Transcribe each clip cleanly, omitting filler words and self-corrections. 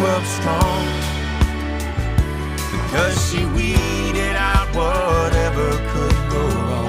up strong, because she weeded out whatever could go wrong.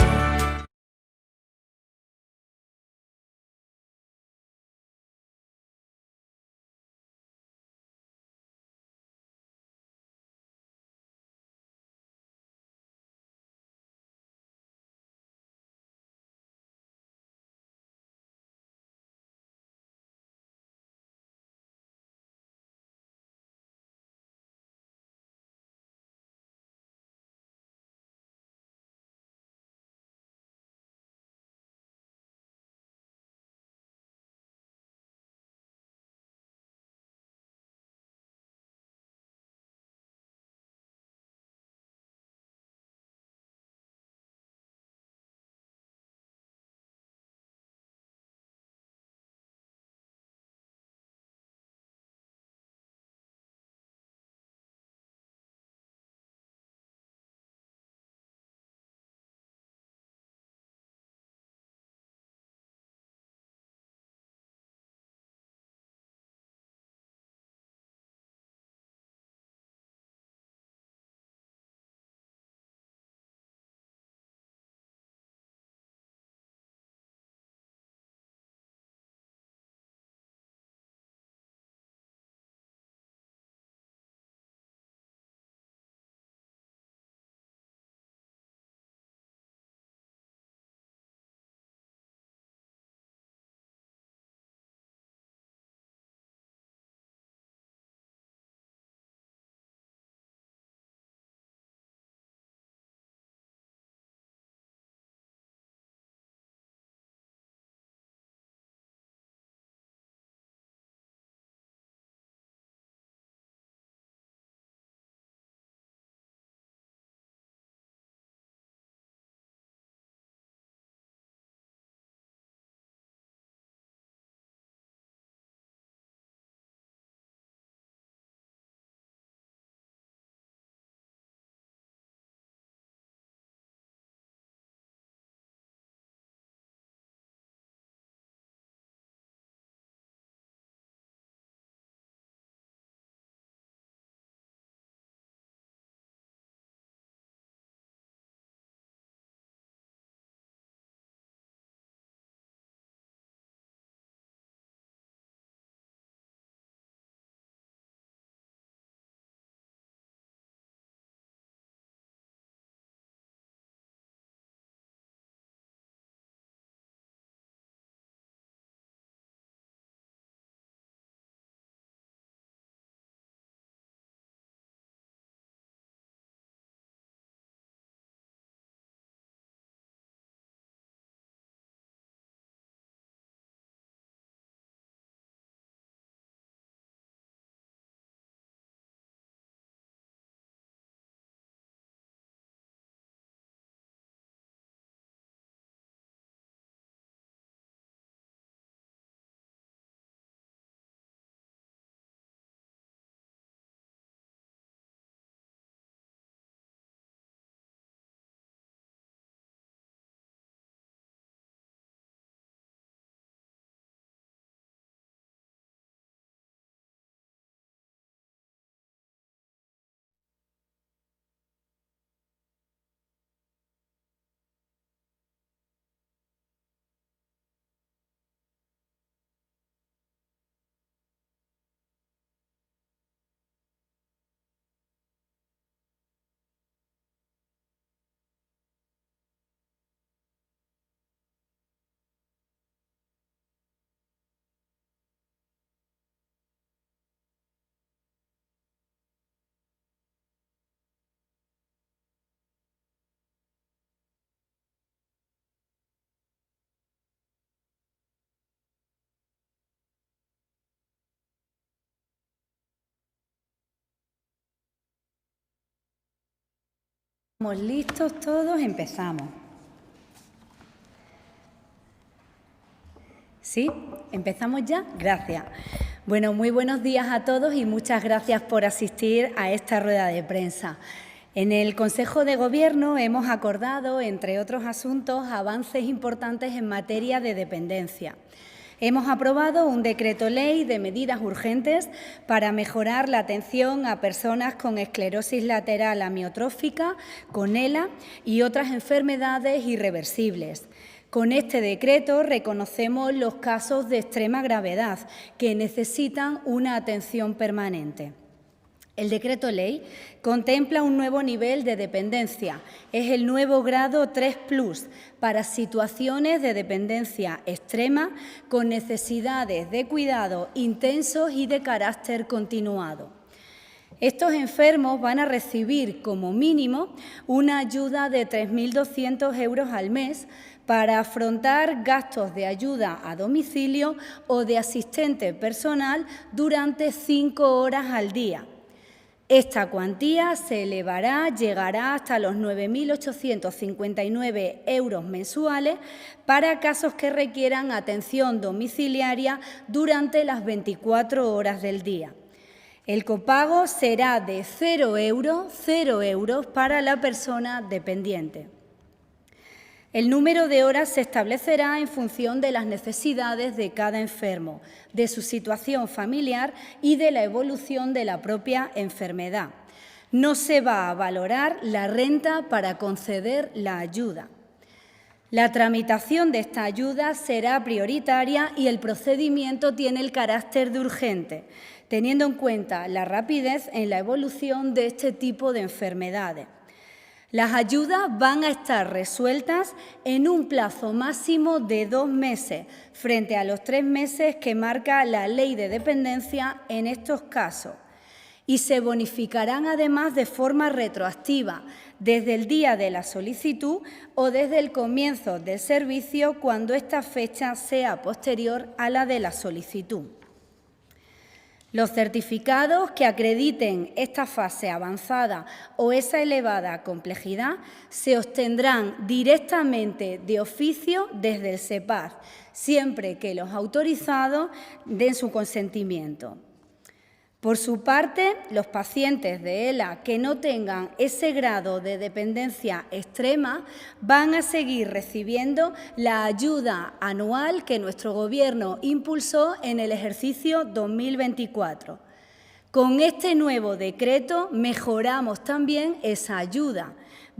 Estamos listos todos, empezamos. ¿Sí? ¿Empezamos ya? Gracias. Bueno, muy buenos días a todos y muchas gracias por asistir a esta rueda de prensa. En el Consejo de Gobierno hemos acordado, entre otros asuntos, avances importantes en materia de dependencia. Hemos aprobado un decreto ley de medidas urgentes para mejorar la atención a personas con esclerosis lateral amiotrófica, con ELA y otras enfermedades irreversibles. Con este decreto reconocemos los casos de extrema gravedad que necesitan una atención permanente. El decreto ley contempla un nuevo nivel de dependencia, es el nuevo grado 3+, para situaciones de dependencia extrema con necesidades de cuidado intensos y de carácter continuado. Estos enfermos van a recibir como mínimo una ayuda de 3.200 euros al mes para afrontar gastos de ayuda a domicilio o de asistente personal durante 5 horas al día. Esta cuantía se llegará hasta los 9.859 euros mensuales para casos que requieran atención domiciliaria durante las 24 horas del día. El copago será de 0 euros para la persona dependiente. El número de horas se establecerá en función de las necesidades de cada enfermo, de su situación familiar y de la evolución de la propia enfermedad. No se va a valorar la renta para conceder la ayuda. La tramitación de esta ayuda será prioritaria y el procedimiento tiene el carácter de urgente, teniendo en cuenta la rapidez en la evolución de este tipo de enfermedades. Las ayudas van a estar resueltas en un plazo máximo de 2 meses, frente a los 3 meses que marca la Ley de Dependencia en estos casos. Y se bonificarán además de forma retroactiva, desde el día de la solicitud o desde el comienzo del servicio cuando esta fecha sea posterior a la de la solicitud. Los certificados que acrediten esta fase avanzada o esa elevada complejidad se obtendrán directamente de oficio desde el SEPAZ, siempre que los autorizados den su consentimiento. Por su parte, los pacientes de ELA que no tengan ese grado de dependencia extrema van a seguir recibiendo la ayuda anual que nuestro Gobierno impulsó en el ejercicio 2024. Con este nuevo decreto mejoramos también esa ayuda.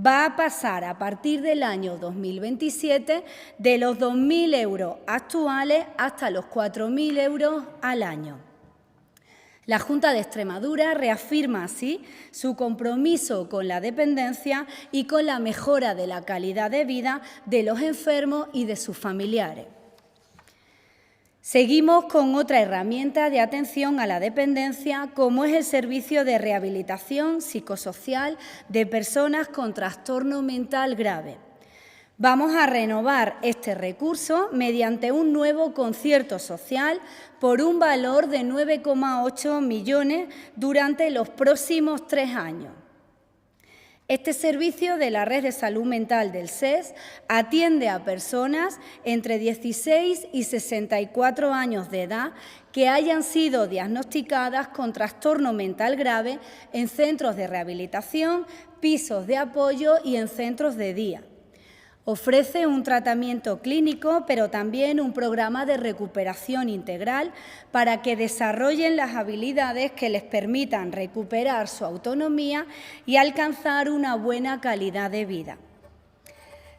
Va a pasar a partir del año 2027 de los 2.000 euros actuales hasta los 4.000 euros al año. La Junta de Extremadura reafirma así su compromiso con la dependencia y con la mejora de la calidad de vida de los enfermos y de sus familiares. Seguimos con otra herramienta de atención a la dependencia, como es el servicio de rehabilitación psicosocial de personas con trastorno mental grave. Vamos a renovar este recurso mediante un nuevo concierto social por un valor de 9,8 millones durante los próximos 3 años. Este servicio de la Red de Salud Mental del SES atiende a personas entre 16 y 64 años de edad que hayan sido diagnosticadas con trastorno mental grave en centros de rehabilitación, pisos de apoyo y en centros de día. Ofrece un tratamiento clínico, pero también un programa de recuperación integral para que desarrollen las habilidades que les permitan recuperar su autonomía y alcanzar una buena calidad de vida.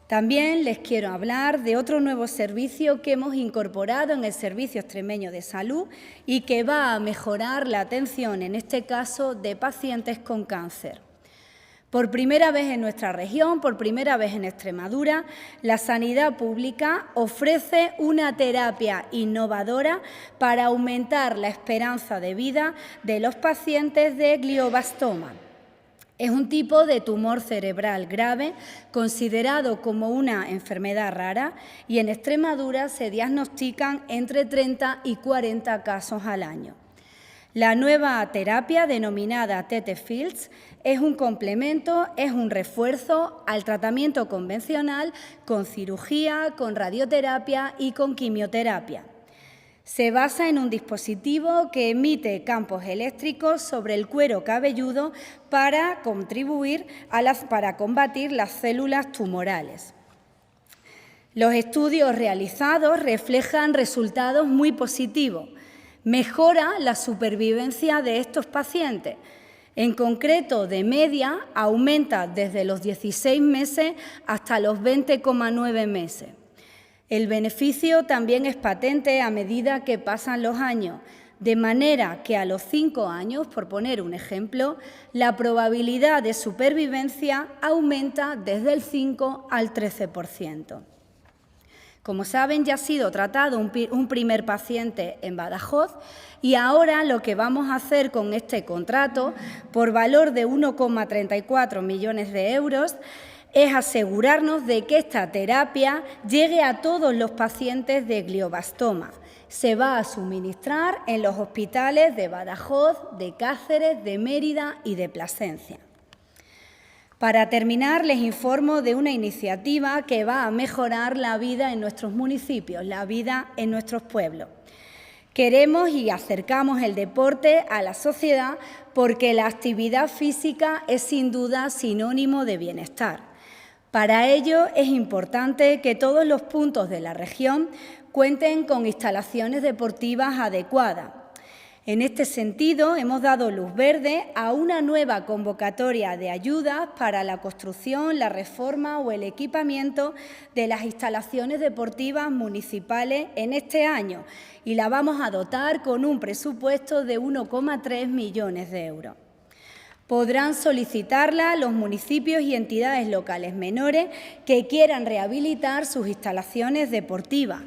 También les quiero hablar de otro nuevo servicio que hemos incorporado en el Servicio Extremeño de Salud y que va a mejorar la atención, en este caso, de pacientes con cáncer. Por primera vez en nuestra región, por primera vez en Extremadura, la sanidad pública ofrece una terapia innovadora para aumentar la esperanza de vida de los pacientes de glioblastoma. Es un tipo de tumor cerebral grave, considerado como una enfermedad rara, y en Extremadura se diagnostican entre 30 y 40 casos al año. La nueva terapia, denominada TT-Fields, es un complemento, es un refuerzo al tratamiento convencional con cirugía, con radioterapia y con quimioterapia. Se basa en un dispositivo que emite campos eléctricos sobre el cuero cabelludo para contribuir para combatir las células tumorales. Los estudios realizados reflejan resultados muy positivos. Mejora la supervivencia de estos pacientes. En concreto, de media, aumenta desde los 16 meses hasta los 20,9 meses. El beneficio también es patente a medida que pasan los años, de manera que a los 5 años, por poner un ejemplo, la probabilidad de supervivencia aumenta desde el 5 al 13%. Como saben, ya ha sido tratado un primer paciente en Badajoz y ahora lo que vamos a hacer con este contrato, por valor de 1,34 millones de euros, es asegurarnos de que esta terapia llegue a todos los pacientes de glioblastoma. Se va a suministrar en los hospitales de Badajoz, de Cáceres, de Mérida y de Plasencia. Para terminar, les informo de una iniciativa que va a mejorar la vida en nuestros municipios, la vida en nuestros pueblos. Queremos y acercamos el deporte a la sociedad porque la actividad física es sin duda sinónimo de bienestar. Para ello es importante que todos los puntos de la región cuenten con instalaciones deportivas adecuadas. En este sentido, hemos dado luz verde a una nueva convocatoria de ayudas para la construcción, la reforma o el equipamiento de las instalaciones deportivas municipales en este año y la vamos a dotar con un presupuesto de 1,3 millones de euros. Podrán solicitarla los municipios y entidades locales menores que quieran rehabilitar sus instalaciones deportivas.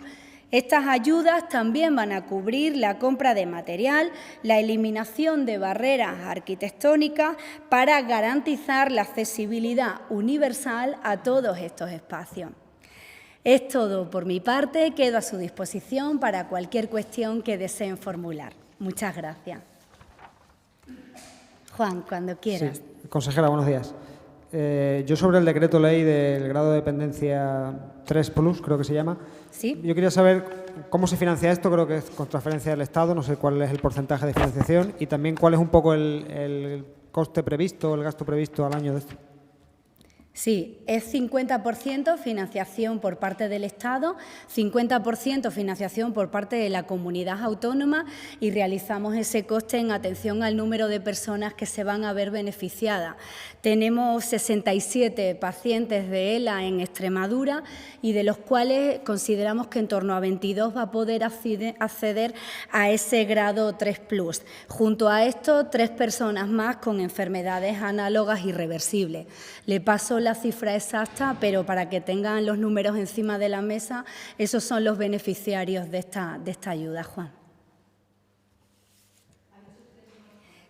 Estas ayudas también van a cubrir la compra de material, la eliminación de barreras arquitectónicas para garantizar la accesibilidad universal a todos estos espacios. Es todo por mi parte, quedo a su disposición para cualquier cuestión que deseen formular. Muchas gracias. Juan, cuando quieras. Sí. Consejera, buenos días. Yo sobre el decreto ley del grado de dependencia 3+, creo que se llama. Sí. Yo quería saber cómo se financia esto, creo que es con transferencia del Estado, no sé cuál es el porcentaje de financiación y también cuál es un poco el coste previsto, el gasto previsto al año de esto. Sí, es 50% financiación por parte del Estado, 50% financiación por parte de la comunidad autónoma y realizamos ese coste en atención al número de personas que se van a ver beneficiadas. Tenemos 67 pacientes de ELA en Extremadura y de los cuales consideramos que en torno a 22 va a poder acceder a ese grado 3+. Junto a esto, 3 personas más con enfermedades análogas irreversibles. Le paso la cifra exacta, pero para que tengan los números encima de la mesa, esos son los beneficiarios de esta ayuda, Juan.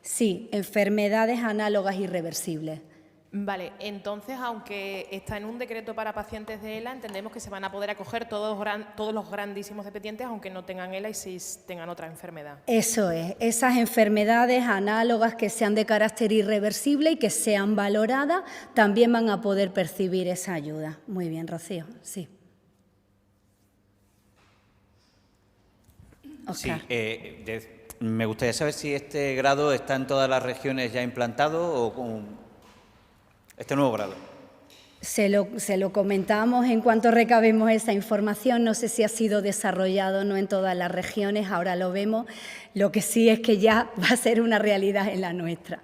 Sí, enfermedades análogas irreversibles. Vale, entonces, aunque está en un decreto para pacientes de ELA, entendemos que se van a poder acoger todos los grandísimos dependientes, aunque no tengan ELA y sí tengan otra enfermedad. Eso es, esas enfermedades análogas que sean de carácter irreversible y que sean valoradas, también van a poder percibir esa ayuda. Muy bien, Rocío, sí. Oscar. Sí, me gustaría saber si este grado está en todas las regiones ya implantado o con este nuevo grado. Se lo comentamos en cuanto recabemos esa información. No sé si ha sido desarrollado o no en todas las regiones, ahora lo vemos. Lo que sí es que ya va a ser una realidad en la nuestra.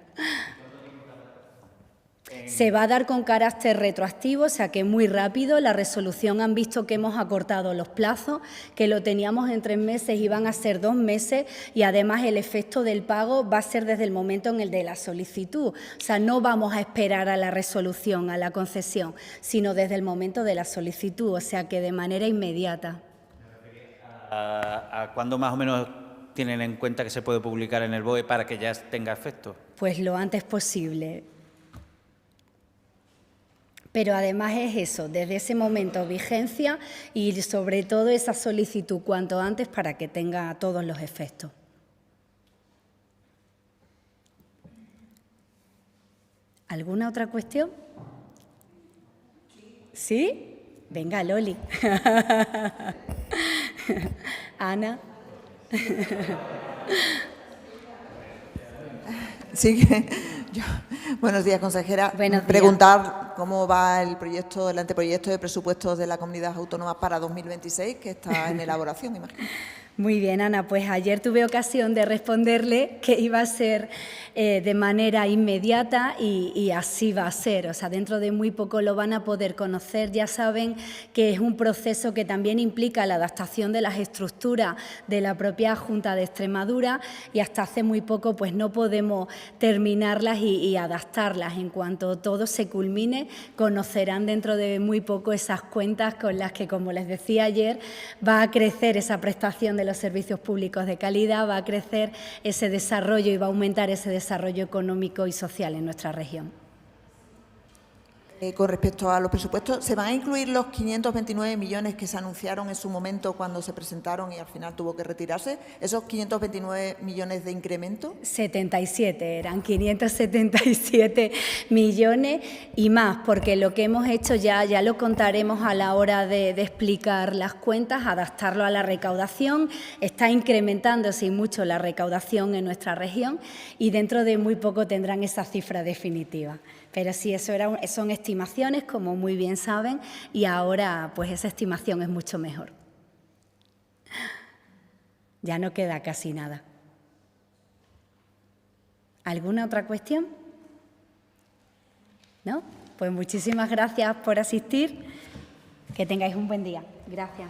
Se va a dar con carácter retroactivo, o sea que muy rápido. La resolución han visto que hemos acortado los plazos, que lo teníamos en 3 meses y van a ser 2 meses y además el efecto del pago va a ser desde el momento en el de la solicitud. O sea, no vamos a esperar a la resolución, a la concesión, sino desde el momento de la solicitud, o sea que de manera inmediata. ¿A cuándo más o menos tienen en cuenta que se puede publicar en el BOE para que ya tenga efecto? Pues lo antes posible. Pero además es eso, desde ese momento vigencia y sobre todo esa solicitud cuanto antes para que tenga todos los efectos. ¿Alguna otra cuestión? ¿Sí? Venga, Loli. Ana. Sí, buenos días, consejera. Buenos días. Preguntar cómo va el anteproyecto de presupuestos de la Comunidad Autónoma para 2026, que está en elaboración, imagino. Muy bien, Ana, pues ayer tuve ocasión de responderle que iba a ser de manera inmediata y así va a ser. O sea, dentro de muy poco lo van a poder conocer. Ya saben que es un proceso que también implica la adaptación de las estructuras de la propia Junta de Extremadura y hasta hace muy poco pues no podemos terminarlas y adaptarlas. En cuanto todo se culmine, conocerán dentro de muy poco esas cuentas con las que, como les decía ayer, va a crecer esa prestación de los servicios públicos de calidad, va a crecer ese desarrollo y va a aumentar ese desarrollo económico y social en nuestra región. Con respecto a los presupuestos, ¿se van a incluir los 529 millones que se anunciaron en su momento cuando se presentaron y al final tuvo que retirarse? ¿Esos 529 millones de incremento? 77, eran 577 millones y más, porque lo que hemos hecho ya lo contaremos a la hora de explicar las cuentas, adaptarlo a la recaudación. Está incrementándose y mucho la recaudación en nuestra región y dentro de muy poco tendrán esa cifra definitiva. Pero sí, son estimaciones, como muy bien saben, y ahora pues esa estimación es mucho mejor. Ya no queda casi nada. ¿Alguna otra cuestión? ¿No? Pues muchísimas gracias por asistir. Que tengáis un buen día. Gracias.